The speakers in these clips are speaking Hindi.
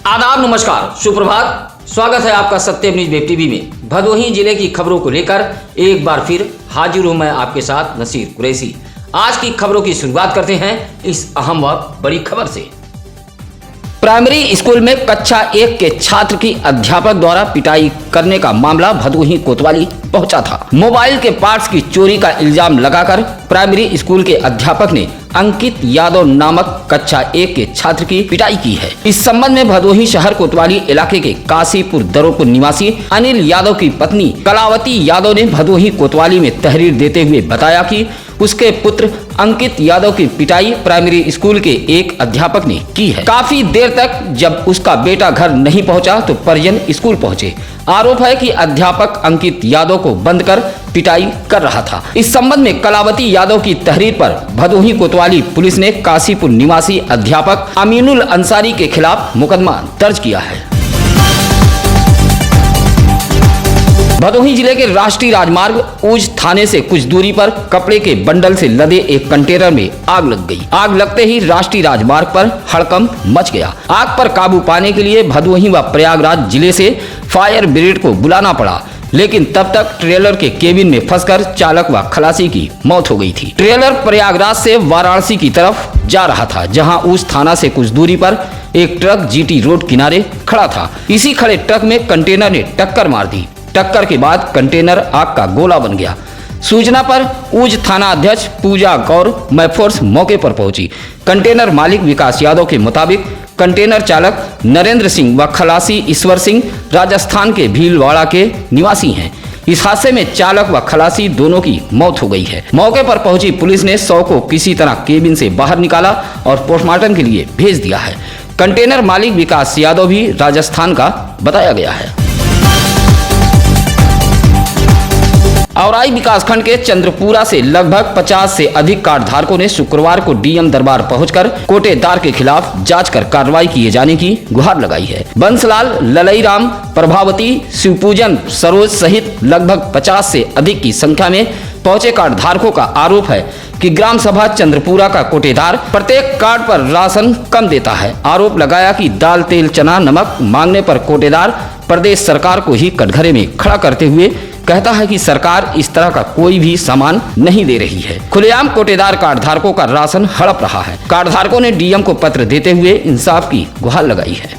आदाब, नमस्कार, सुप्रभात। स्वागत है आपका सत्यम न्यूज वेब टीवी में। भदोही जिले की खबरों को लेकर एक बार फिर हाजिर हूं मैं आपके साथ नसीर कुरैशी। आज की खबरों की शुरुआत करते हैं इस अहम व बड़ी खबर से। प्राइमरी स्कूल में कक्षा 1 के छात्र की अध्यापक द्वारा पिटाई करने का मामला भदोही कोतवाली पहुंचा था। मोबाइल के पार्ट्स की चोरी का इल्जाम लगाकर प्राइमरी स्कूल के अध्यापक ने अंकित यादव नामक कक्षा 1 के छात्र की पिटाई की है। इस संबंध में भदोही शहर कोतवाली इलाके के काशीपुर दरोपुर निवासी अनिल यादव की पत्नी कलावती यादव ने भदोही कोतवाली में तहरीर देते हुए बताया कि उसके पुत्र अंकित यादव की पिटाई प्राइमरी स्कूल के एक अध्यापक ने की है। काफी देर तक जब उसका बेटा घर नहीं पहुंचा तो परिजन स्कूल पहुंचे। आरोप है कि अध्यापक अंकित यादव को बंद कर पिटाई कर रहा था। इस संबंध में कलावती यादव की तहरीर पर भदोही कोतवाली पुलिस ने काशीपुर निवासी अध्यापक अमीनुल अंसारी के खिलाफ मुकदमा दर्ज किया है। भदोही जिले के राष्ट्रीय राजमार्ग ऊज थाने से कुछ दूरी पर कपड़े के बंडल से लदे एक कंटेनर में आग लग गई। आग लगते ही राष्ट्रीय राजमार्ग पर हड़कंप मच गया। आग पर काबू पाने के लिए भदोही व प्रयागराज जिले से फायर ब्रिगेड को बुलाना पड़ा, लेकिन तब तक ट्रेलर के केबिन में फंसकर चालक व खलासी की मौत हो गई थी। ट्रेलर प्रयागराज से वाराणसी की तरफ जा रहा था, जहां ऊज थाना से कुछ दूरी पर एक ट्रक जीटी रोड किनारे खड़ा था। इसी खड़े ट्रक में कंटेनर ने टक्कर मार दी। टक्कर के बाद कंटेनर आग का गोला बन गया। सूचना पर ऊज थाना अध्यक्ष पूजा गौर मैफोर्स मौके पर पहुंची। कंटेनर मालिक विकास यादव के मुताबिक कंटेनर चालक नरेंद्र सिंह व खलासी ईश्वर सिंह राजस्थान के भीलवाड़ा के निवासी हैं। इस हादसे में चालक व खलासी दोनों की मौत हो गई है। मौके पर पहुंची पुलिस ने शव को किसी तरह केबिन से बाहर निकाला और पोस्टमार्टम के लिए भेज दिया है। कंटेनर मालिक विकास यादव भी राजस्थान का बताया गया है। औराई विकासखंड के चंद्रपुरा से लगभग 50 से अधिक कार्ड धारकों ने शुक्रवार को डीएम दरबार पहुंचकर कोटेदार के खिलाफ जांच कर कार्रवाई किए जाने की गुहार लगाई है। बंसलाल, ललईराम, प्रभावती, शिवपूजन, सरोज सहित लगभग 50 से अधिक की संख्या में पहुंचे कार्ड धारकों का आरोप है कि ग्राम सभा चंद्रपुरा का कोटेदार प्रत्येक कार्ड पर राशन कम देता है। आरोप लगाया कि दाल, तेल, चना, नमक मांगने पर कोटेदार प्रदेश सरकार को ही कटघरे में खड़ा करते हुए कहता है कि सरकार इस तरह का कोई भी सामान नहीं दे रही है। खुलेआम कोटेदार कार्ड धारकों का राशन हड़प रहा है। कार्ड धारकों ने डीएम को पत्र देते हुए इंसाफ की गुहार लगाई है।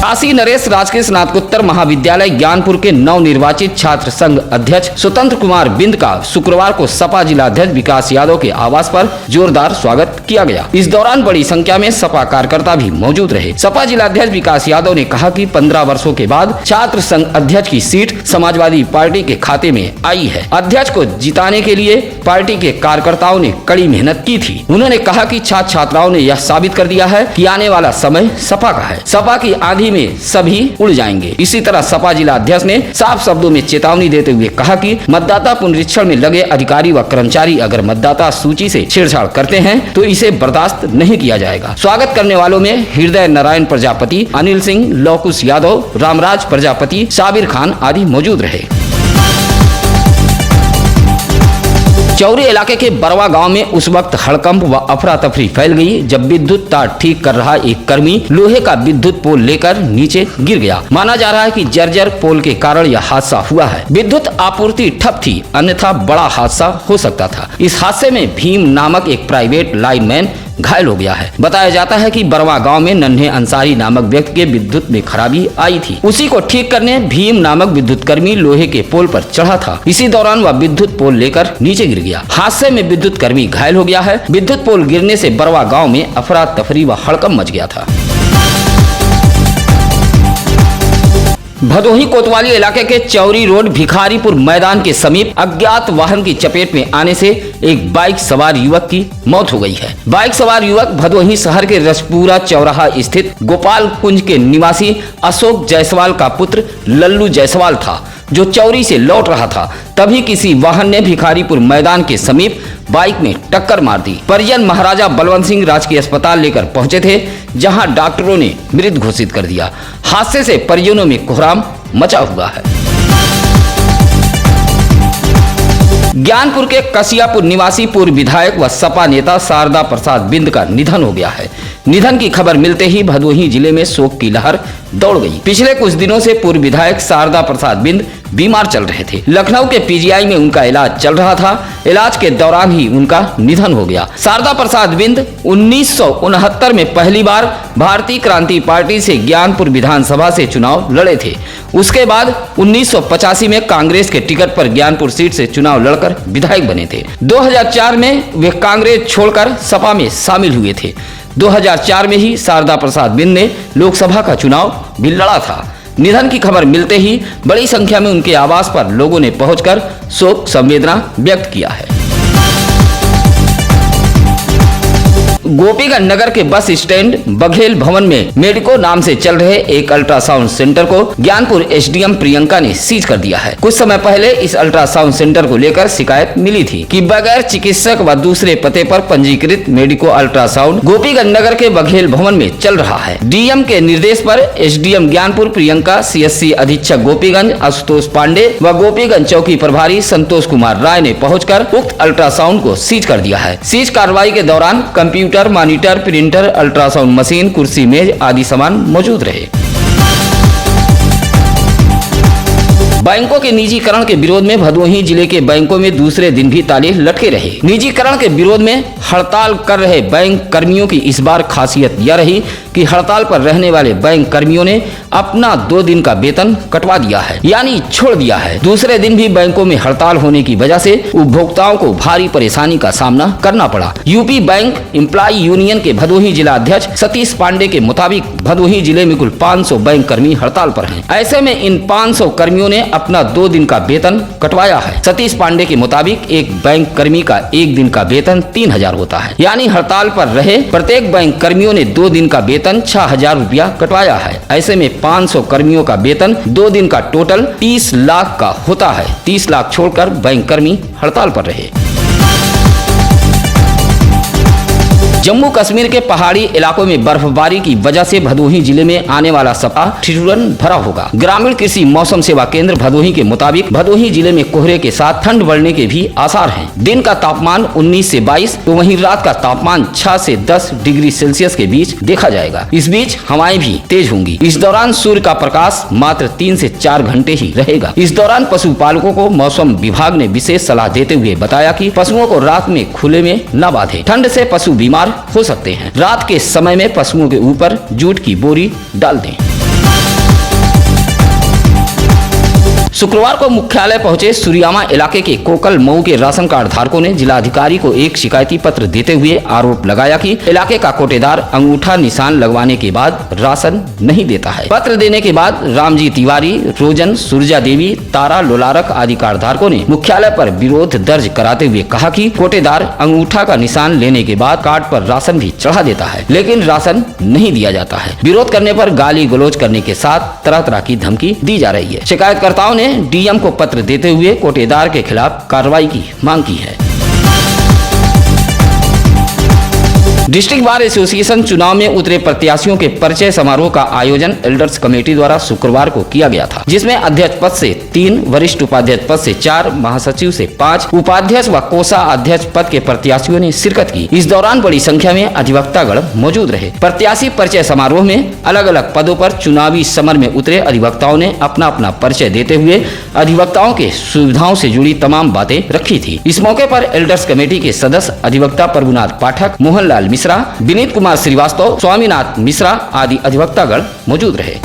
काशी नरेश राजकीय स्नातकोत्तर महाविद्यालय ज्ञानपुर के नवनिर्वाचित छात्र संघ अध्यक्ष स्वतंत्र कुमार बिंद का शुक्रवार को सपा जिलाध्यक्ष विकास यादव के आवास पर जोरदार स्वागत किया गया। इस दौरान बड़ी संख्या में सपा कार्यकर्ता भी मौजूद रहे। सपा जिलाध्यक्ष विकास यादव ने कहा कि 15 वर्षों के बाद छात्र संघ अध्यक्ष की सीट समाजवादी पार्टी के खाते में आई है। अध्यक्ष को जिताने के लिए पार्टी के कार्यकर्ताओं ने कड़ी मेहनत की थी। उन्होंने कहा कि छात्र छात्राओं ने यह साबित कर दिया है कि आने वाला समय सपा का है। सपा की आंधी में सभी उड़ जाएंगे। इसी तरह सपा जिला अध्यक्ष ने साफ शब्दों में चेतावनी देते हुए कहा कि मतदाता पुनरीक्षण में लगे अधिकारी व कर्मचारी अगर मतदाता सूची से छेड़छाड़ करते हैं तो इसे बर्दाश्त नहीं किया जाएगा। स्वागत करने वालों में हृदय नारायण प्रजापति, अनिल सिंह, लौकुश यादव, रामराज प्रजापति, साबिर खान आदि मौजूद रहे। चौरी इलाके के बरवा गांव में उस वक्त हड़कंप व अफरा तफरी फैल गई जब विद्युत तार ठीक कर रहा एक कर्मी लोहे का विद्युत पोल लेकर नीचे गिर गया। माना जा रहा है कि जर्जर पोल के कारण यह हादसा हुआ है। विद्युत आपूर्ति ठप थी, अन्यथा बड़ा हादसा हो सकता था। इस हादसे में भीम नामक एक प्राइवेट लाइनमैन घायल हो गया है। बताया जाता है कि बरवा गांव में नन्हे अंसारी नामक व्यक्ति के विद्युत में खराबी आई थी। उसी को ठीक करने भीम नामक विद्युत कर्मी लोहे के पोल पर चढ़ा था। इसी दौरान वह विद्युत पोल लेकर नीचे गिर गया। हादसे में विद्युत कर्मी घायल हो गया है। विद्युत पोल गिरने से बरवा गांव में अफरा तफरी व हड़कंप मच गया था। भदोही कोतवाली इलाके के चौरी रोड भिखारीपुर मैदान के समीप अज्ञात वाहन की चपेट में आने से एक बाइक सवार युवक की मौत हो गई है। बाइक सवार युवक भदोही शहर के रसपुरा चौराहा स्थित गोपाल कुंज के निवासी अशोक जायसवाल का पुत्र लल्लू जायसवाल था, जो चौरी से लौट रहा था। तभी किसी वाहन ने भिखारीपुर मैदान के समीप बाइक में टक्कर मार दी। परिजन महाराजा बलवंत सिंह राजकीय अस्पताल लेकर पहुंचे थे, जहां डॉक्टरों ने मृत घोषित कर दिया। हादसे से परिजनों में कोहराम मचा हुआ है। ज्ञानपुर के कसियापुर निवासी पूर्व विधायक व सपा नेता शारदा प्रसाद बिंद का निधन हो गया है। निधन की खबर मिलते ही भदोही जिले में शोक की लहर दौड़ गई। पिछले कुछ दिनों से पूर्व विधायक शारदा प्रसाद बिंद बीमार चल रहे थे। लखनऊ के पीजीआई में उनका इलाज चल रहा था। इलाज के दौरान ही उनका निधन हो गया। शारदा प्रसाद बिंद 1969 में पहली बार भारतीय क्रांति पार्टी से ज्ञानपुर विधानसभा से चुनाव लड़े थे। उसके बाद 1985 में कांग्रेस के टिकट पर ज्ञानपुर सीट से चुनाव लड़कर विधायक बने थे। 2004 में वे कांग्रेस छोड़कर सपा में शामिल हुए थे। 2004 में ही शारदा प्रसाद बिंद ने लोकसभा का चुनाव भी लड़ा था। निधन की खबर मिलते ही बड़ी संख्या में उनके आवास पर लोगों ने पहुंचकर शोक संवेदना व्यक्त किया है। गोपीगंज नगर के बस स्टैंड बघेल भवन में मेडिको नाम से चल रहे एक अल्ट्रासाउंड सेंटर को ज्ञानपुर एसडीएम प्रियंका ने सीज कर दिया है। कुछ समय पहले इस अल्ट्रासाउंड सेंटर को लेकर शिकायत मिली थी कि बगैर चिकित्सक व दूसरे पते पर पंजीकृत मेडिको अल्ट्रासाउंड गोपीगंज नगर के बघेल भवन में चल रहा है। डीएम के निर्देश पर एसडीएम ज्ञानपुर प्रियंका, सीएससी अधीक्षक गोपीगंज आशुतोष पांडे व गोपीगंज चौकी प्रभारी संतोष कुमार राय ने पहुंचकर उक्त अल्ट्रासाउंड को सीज कर दिया है। सीज कार्रवाई के दौरान computer, monitor, printer, ultrasound machine, कुर्सी, मेज आदि सामान मौजूद रहे। बैंकों के निजीकरण के विरोध में भदोही जिले के बैंकों में दूसरे दिन भी ताले लटके रहे। निजीकरण के विरोध में हड़ताल कर रहे बैंक कर्मियों की इस बार खासियत यह रही कि हड़ताल पर रहने वाले बैंक कर्मियों ने अपना 2 दिन का वेतन कटवा दिया है, यानी छोड़ दिया है। दूसरे दिन भी बैंकों में हड़ताल होने की वजह से उपभोक्ताओं को भारी परेशानी का सामना करना पड़ा। यूपी बैंक एम्प्लॉय यूनियन के भदोही जिला अध्यक्ष सतीश पांडे के मुताबिक भदोही जिले में कुल 500 बैंक कर्मी हड़ताल पर हैं। ऐसे में इन 500 कर्मियों ने अपना 2 दिन का वेतन कटवाया है। सतीश पांडे के मुताबिक एक बैंक कर्मी का 1 दिन का वेतन 3000 होता है, यानी हड़ताल पर रहे प्रत्येक बैंक कर्मियों ने 2 दिन का वेतन 6000 रुपया कटवाया है। ऐसे में 500 कर्मियों का वेतन 2 दिन का टोटल 30 लाख का होता है। 30 लाख छोड़कर बैंक कर्मी हड़ताल पर रहे। जम्मू कश्मीर के पहाड़ी इलाकों में बर्फबारी की वजह से भदोही जिले में आने वाला सप्ताह ठिठुरन भरा होगा। ग्रामीण कृषि मौसम सेवा केंद्र भदोही के मुताबिक भदोही जिले में कोहरे के साथ ठंड बढ़ने के भी आसार हैं। दिन का तापमान 19 से 22 तो वहीं रात का तापमान 6 से 10 डिग्री सेल्सियस के बीच देखा जाएगा। इस बीच हवाएं भी तेज होंगी। इस दौरान सूर्य का प्रकाश मात्र 3 से 4 घंटे ही रहेगा। इस दौरान पशुपालकों को मौसम विभाग ने विशेष सलाह देते हुए बताया कि पशुओं को रात में खुले में न बांधे। ठंड से पशु बीमार हो सकते हैं। रात के समय में पशुओं के ऊपर जूट की बोरी डाल दें। शुक्रवार को मुख्यालय पहुंचे सुरियामा इलाके के कोकल मऊ के राशन कार्ड धारकों ने जिलाधिकारी को एक शिकायती पत्र देते हुए आरोप लगाया कि इलाके का कोटेदार अंगूठा निशान लगवाने के बाद राशन नहीं देता है। पत्र देने के बाद रामजी तिवारी, रोजन, सुरजा देवी, तारा लोलारक आदि कार्ड धारकों ने मुख्यालय पर विरोध दर्ज कराते हुए कहा कि कोटेदार अंगूठा का निशान लेने के बाद कार्ड पर राशन भी चढ़ा देता है, लेकिन राशन नहीं दिया जाता है। विरोध करने पर गाली गलौज करने के साथ तरह तरह की धमकी दी जा रही है। शिकायतकर्ताओं ने डीएम को पत्र देते हुए कोटेदार के खिलाफ कार्रवाई की मांग की है। डिस्ट्रिक्ट बार एसोसिएशन चुनाव में उतरे प्रत्याशियों के परिचय समारोह का आयोजन एल्डर्स कमेटी द्वारा शुक्रवार को किया गया था, जिसमें अध्यक्ष पद से 3, वरिष्ठ उपाध्यक्ष पद से 4, महासचिव से 5, उपाध्यक्ष व कोषा अध्यक्ष पद के प्रत्याशियों ने शिरकत की। इस दौरान बड़ी संख्या में अधिवक्तागण मौजूद रहे। प्रत्याशी परिचय समारोह में अलग अलग पदों पर चुनावी समर में उतरे अधिवक्ताओं ने अपना अपना परिचय देते हुए अधिवक्ताओं के सुविधाओं से जुड़ी तमाम बातें रखी थी। इस मौके पर एल्डर्स कमेटी के सदस्य अधिवक्ता प्रभुनाथ पाठक, मोहनलाल मिश्रा, विनीत कुमार श्रीवास्तव, स्वामीनाथ मिश्रा आदि अधिवक्तागण मौजूद रहे।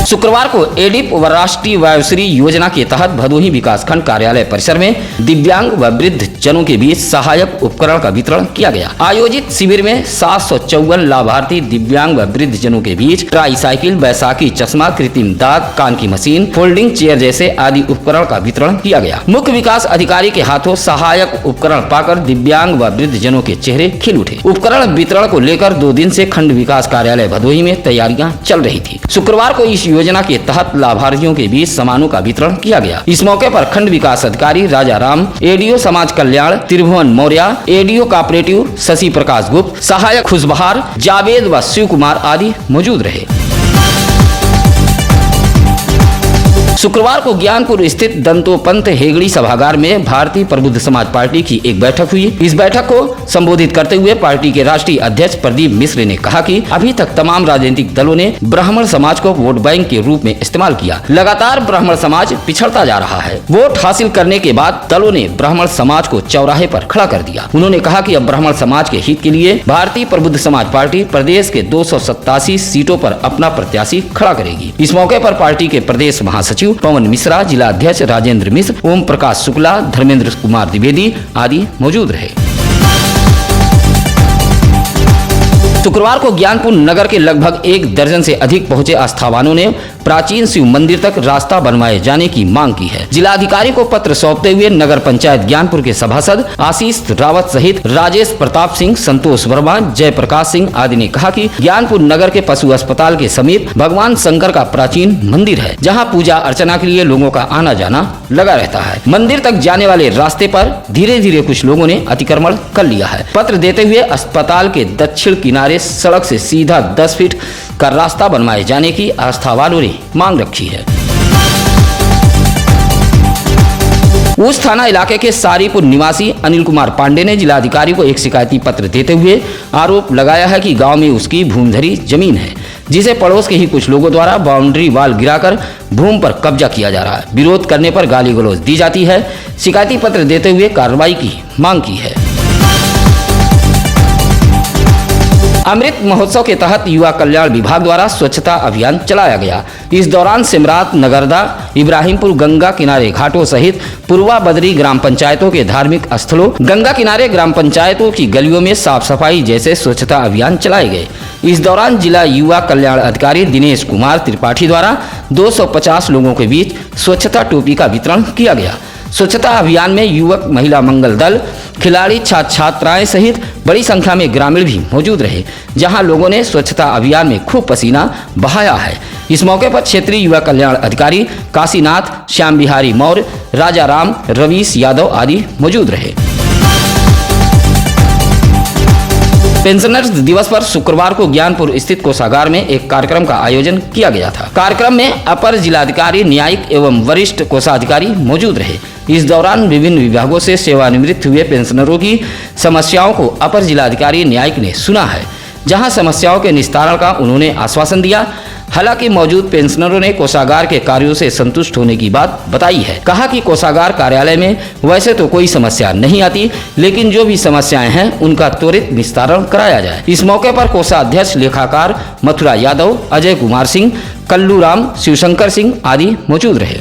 शुक्रवार को एडिप व राष्ट्रीय वायुश्री योजना के तहत भदोही विकासखंड कार्यालय परिसर में दिव्यांग व वृद्ध जनों के बीच सहायक उपकरण का वितरण किया गया। आयोजित शिविर में 754 लाभार्थी दिव्यांग व वृद्ध जनों के बीच ट्राईसाइकिल, बैसाखी चश्मा, कृत्रिम दांत, कान की मशीन, फोल्डिंग चेयर जैसे आदि उपकरण का वितरण किया गया। मुख्य विकास अधिकारी के हाथों सहायक उपकरण पाकर दिव्यांग व वृद्ध जनों के चेहरे खिल उठे। उपकरण वितरण को लेकर 2 दिन से खंड विकास कार्यालय भदोही में तैयारियां चल रही थी। शुक्रवार को इस योजना के तहत लाभार्थियों के बीच सामानों का वितरण किया गया। इस मौके पर खंड विकास अधिकारी राजा राम, एडीओ समाज कल्याण त्रिभुवन मौर्य, एडीओ कोऑपरेटिव शशि प्रकाश गुप्त, सहायक खुशबहार, जावेद व शिव कुमार आदि मौजूद रहे। शुक्रवार को ज्ञानपुर स्थित दंतोपंत हेगड़ी सभागार में भारतीय प्रबुद्ध समाज पार्टी की एक बैठक हुई। इस बैठक को संबोधित करते हुए पार्टी के राष्ट्रीय अध्यक्ष प्रदीप मिश्र ने कहा कि अभी तक तमाम राजनीतिक दलों ने ब्राह्मण समाज को वोट बैंक के रूप में इस्तेमाल किया। लगातार ब्राह्मण समाज पिछड़ता जा रहा है। वोट हासिल करने के बाद दलों ने ब्राह्मण समाज को चौराहे पर खड़ा कर दिया। उन्होंने कहा कि अब ब्राह्मण समाज के हित के लिए भारतीय प्रबुद्ध समाज पार्टी प्रदेश के 287 सीटों पर अपना प्रत्याशी खड़ा करेगी। इस मौके पर पार्टी के प्रदेश महासचिव पवन मिश्रा, जिला अध्यक्ष राजेंद्र मिश्र, ओम प्रकाश शुक्ला, धर्मेंद्र कुमार द्विवेदी आदि मौजूद रहे। शुक्रवार को ज्ञानपुर नगर के लगभग 1 दर्जन से अधिक पहुंचे आस्थावानों ने प्राचीन शिव मंदिर तक रास्ता बनवाए जाने की मांग की है। जिलाधिकारी को पत्र सौंपते हुए नगर पंचायत ज्ञानपुर के सभासद आशीष रावत सहित राजेश प्रताप सिंह, संतोष वर्मा, जयप्रकाश सिंह आदि ने कहा कि ज्ञानपुर नगर के पशु अस्पताल के समीप भगवान शंकर का प्राचीन मंदिर है, जहां पूजा अर्चना के लिए लोगों का आना जाना लगा रहता है। मंदिर तक जाने वाले रास्ते पर धीरे धीरे कुछ लोगों ने अतिक्रमण कर लिया है। पत्र देते हुए अस्पताल के दक्षिण किनारे सड़क से सीधा 10 फीट का रास्ता बनवाए जाने की आस्थावानों ने मांग रखी है। उस थाना इलाके के सारीपुर निवासी अनिल कुमार पांडे ने जिलाधिकारी को एक शिकायती पत्र देते हुए आरोप लगाया है कि गांव में उसकी भूमिधरी जमीन है, जिसे पड़ोस के ही कुछ लोगों द्वारा बाउंड्री वाल गिराकर भूमि पर कब्जा किया जा रहा है। विरोध करने पर गाली गलौज दी जाती है। शिकायती पत्र देते हुए कार्रवाई की मांग की है। अमृत महोत्सव के तहत युवा कल्याण विभाग द्वारा स्वच्छता अभियान चलाया गया। इस दौरान सिमरात, नगरदा, इब्राहिमपुर, गंगा किनारे घाटों सहित पूर्वा बदरी ग्राम पंचायतों के धार्मिक स्थलों, गंगा किनारे ग्राम पंचायतों की गलियों में साफ सफाई जैसे स्वच्छता अभियान चलाए गए। इस दौरान जिला युवा कल्याण अधिकारी दिनेश कुमार त्रिपाठी द्वारा 250 लोगों के बीच स्वच्छता टोपी का वितरण किया गया। स्वच्छता अभियान में युवक, महिला मंगल दल, खिलाड़ी, छात्र छात्राएं सहित बड़ी संख्या में ग्रामीण भी मौजूद रहे, जहां लोगों ने स्वच्छता अभियान में खूब पसीना बहाया है। इस मौके पर क्षेत्रीय युवा कल्याण अधिकारी काशीनाथ, श्याम बिहारी मौर्य, राजा राम, रवीश यादव आदि मौजूद रहे। पेंशनर्स दिवस पर शुक्रवार को ज्ञानपुर स्थित कोषागार में एक कार्यक्रम का आयोजन किया गया था। कार्यक्रम में अपर जिलाधिकारी, न्यायिक एवं वरिष्ठ कोषाधिकारी मौजूद रहे। इस दौरान विभिन्न विभागों से सेवानिवृत्त हुए पेंशनरों की समस्याओं को अपर जिलाधिकारी न्यायिक ने सुना है, जहां समस्याओं के निस्तारण का उन्होंने आश्वासन दिया। हालांकि मौजूद पेंशनरों ने कोषागार के कार्यों से संतुष्ट होने की बात बताई है। कहा कि कोषागार कार्यालय में वैसे तो कोई समस्या नहीं आती, लेकिन जो भी समस्याएं हैं उनका त्वरित निस्तारण कराया जाए। इस मौके पर कोषाध्यक्ष लेखाकार मथुरा यादव, अजय कुमार सिंह, कल्लू राम, शिवशंकर सिंह आदि मौजूद रहे।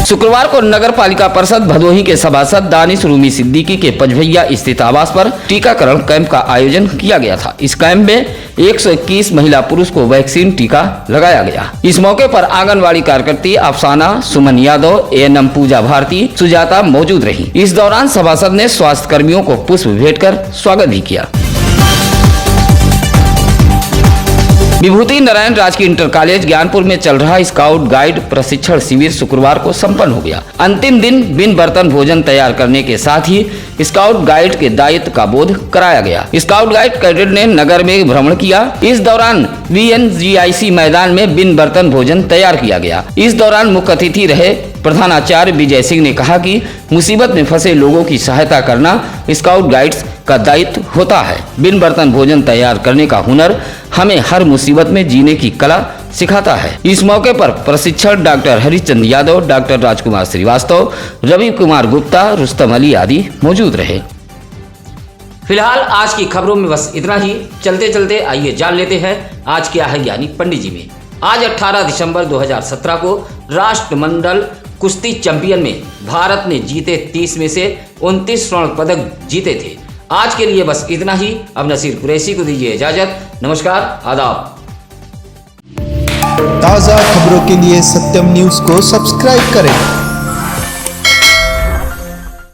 शुक्रवार को नगर पालिका परिषद भदोही के सभासद दानिश रूमी सिद्दीकी के पंचभैया स्थित आवास पर टीकाकरण कैंप का आयोजन किया गया था। इस कैंप में 121 महिला पुरुष को वैक्सीन टीका लगाया गया। इस मौके पर आंगनवाड़ी कार्यकर्ती अफसाना, सुमन यादव, एएनएम पूजा भारती, सुजाता मौजूद रही। इस दौरान सभासद ने स्वास्थ्य कर्मियों को पुष्प भेंट कर स्वागत भी किया। विभूति नारायण राजकीय इंटर कॉलेज ज्ञानपुर में चल रहा स्काउट गाइड प्रशिक्षण शिविर शुक्रवार को संपन्न हो गया। अंतिम दिन बिन बर्तन भोजन तैयार करने के साथ ही स्काउट गाइड के दायित्व का बोध कराया गया। स्काउट गाइड कैडेट ने नगर में भ्रमण किया। इस दौरान VNGIC मैदान में बिन बर्तन भोजन तैयार किया गया। इस दौरान मुख्य अतिथि रहे प्रधानाचार्य विजय सिंह ने कहा कि मुसीबत में फंसे लोगों की सहायता करना स्काउट गाइड्स का दायित्व होता है। बिन बर्तन भोजन तैयार करने का हुनर हमें हर मुसीबत में जीने की कला सिखाता है। इस मौके पर प्रशिक्षक डॉक्टर हरिचंद यादव, डॉक्टर राजकुमार श्रीवास्तव, रवि कुमार गुप्ता, रुस्तम अली आदि मौजूद रहे। फिलहाल आज की खबरों में बस इतना ही। चलते चलते आइए जान लेते हैं आज क्या है यानी पंडित जी में। आज 18 दिसंबर 2017 को राष्ट्रमंडल कुश्ती चैंपियन में भारत ने जीते 30 में से 29 स्वर्ण पदक जीते थे। आज के लिए बस इतना ही। अब नसीर कुरैशी को दीजिए इजाजत। नमस्कार, आदाब। ताज़ा खबरों के लिए सत्यम न्यूज़ को सब्सक्राइब करें।